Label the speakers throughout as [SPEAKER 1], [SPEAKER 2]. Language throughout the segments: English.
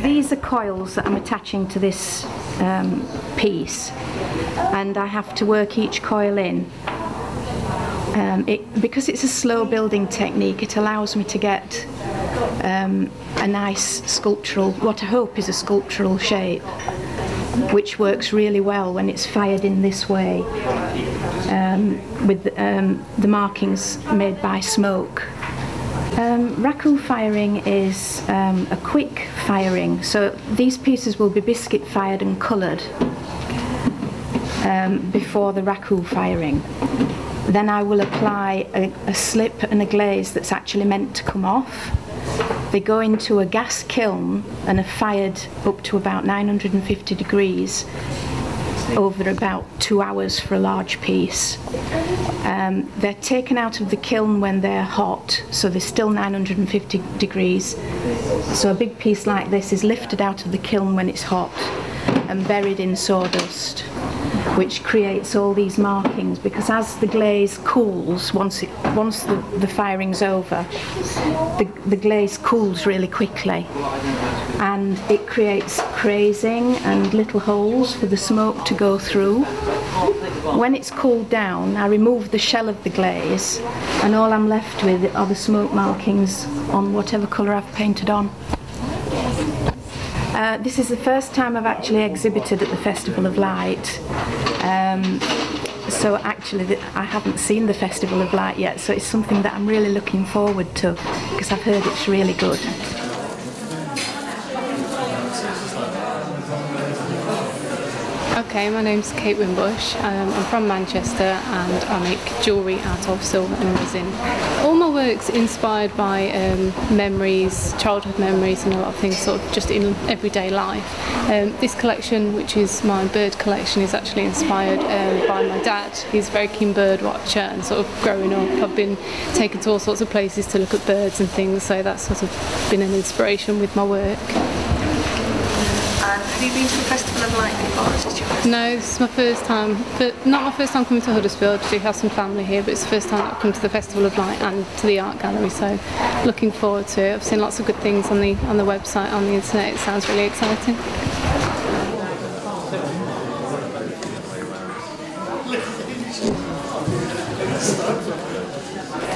[SPEAKER 1] these are coils that I'm attaching to this piece, and I have to work each coil in. Because it's a slow building technique, it allows me to get a nice sculptural, what I hope is a sculptural shape, which works really well when it's fired in this way, with the markings made by smoke. Raku firing is a quick firing, so these pieces will be biscuit fired and coloured before the Raku firing. Then I will apply a slip and a glaze that's actually meant to come off. They go into a gas kiln and are fired up to about 950 degrees over about 2 hours for a large piece. They're taken out of the kiln when they're hot, so they're still 950 degrees. So a big piece like this is lifted out of the kiln when it's hot and buried in sawdust, which creates all these markings, because as the glaze cools, once the firing's over, the glaze cools really quickly, and it creates crazing and little holes for the smoke to go through. When it's cooled down, I remove the shell of the glaze, and all I'm left with are the smoke markings on whatever colour I've painted on. This is the first time I've actually exhibited at the Festival of Light. So actually I haven't seen the Festival of Light yet, so it's something that I'm really looking forward to, because I've heard it's really good.
[SPEAKER 2] Okay, my name's Kate Wimbush. I'm from Manchester and I make jewellery out of silver and resin. All my work's inspired by memories, childhood memories, and a lot of things sort of just in everyday life. This collection, which is my bird collection, is actually inspired by my dad. He's a very keen bird watcher, and sort of growing up I've been taken to all sorts of places to look at birds and things, so that's sort of been an inspiration with my work.
[SPEAKER 3] Have you been to the Festival of Light before?
[SPEAKER 2] No, this is my first time, not my first time coming to Huddersfield. I do have some family here, but it's the first time I've come to the Festival of Light and to the Art Gallery, so looking forward to it. I've seen lots of good things on the website, on the internet. It sounds really exciting.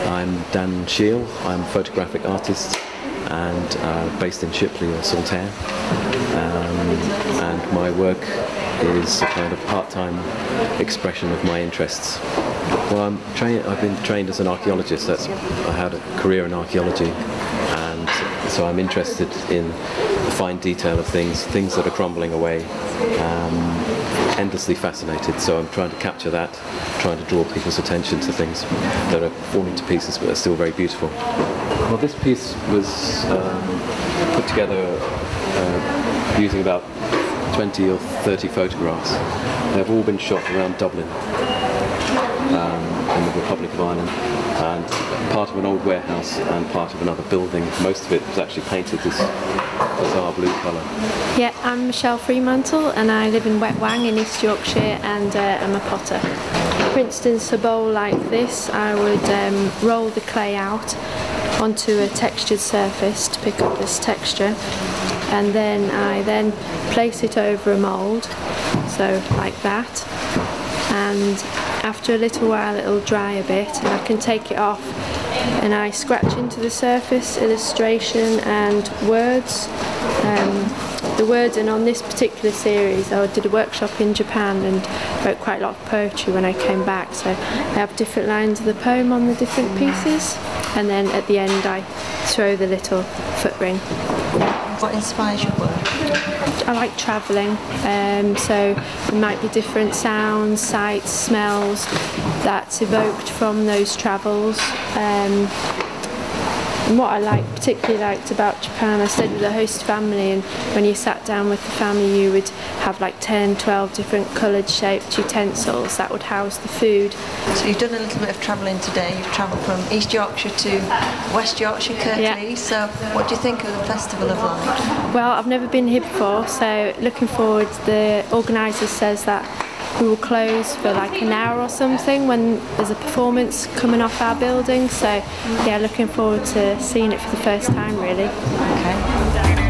[SPEAKER 4] I'm Dan Shiel. I'm a photographic artist and based in Shipley or Saltaire, and my work is a kind of part-time expression of my interests. Well, I've been trained as an archaeologist. I had a career in archaeology, and so I'm interested in the fine detail of things that are crumbling away. Endlessly fascinated, so I'm trying to capture that, trying to draw people's attention to things that are falling to pieces but are still very beautiful. Well, this piece was put together using about 20 or 30 photographs. They've all been shot around Dublin, in the Republic of Ireland, and part of an old warehouse and part of another building. Most of it was actually painted this bizarre blue colour.
[SPEAKER 5] Yeah, I'm Michelle Fremantle and I live in Wet Wang in East Yorkshire, and I'm a potter. For instance, a bowl like this, I would roll the clay out onto a textured surface to pick up this texture, and then I place it over a mould, so like that, and after a little while it'll dry a bit and I can take it off, and I scratch into the surface illustration and words. The words, and on this particular series I did a workshop in Japan and wrote quite a lot of poetry when I came back, so I have different lines of the poem on the different pieces, and then at the end I throw the little foot ring.
[SPEAKER 3] What inspires your work?
[SPEAKER 5] I like travelling, so there might be different sounds, sights, smells that's evoked from those travels. And what I particularly liked about Japan, I stayed with a host family, and when you sat down with the family you would have like 10, 12 different coloured shaped utensils that would house the food.
[SPEAKER 3] So you've done a little bit of travelling today. You've travelled from East Yorkshire to West Yorkshire, Kirklees. Yeah. So what do you think of the Festival of Light?
[SPEAKER 5] Well, I've never been here before, so looking forward. The organiser says that we will close for like an hour or something when there's a performance coming off our building, so yeah, looking forward to seeing it for the first time really.
[SPEAKER 3] Okay.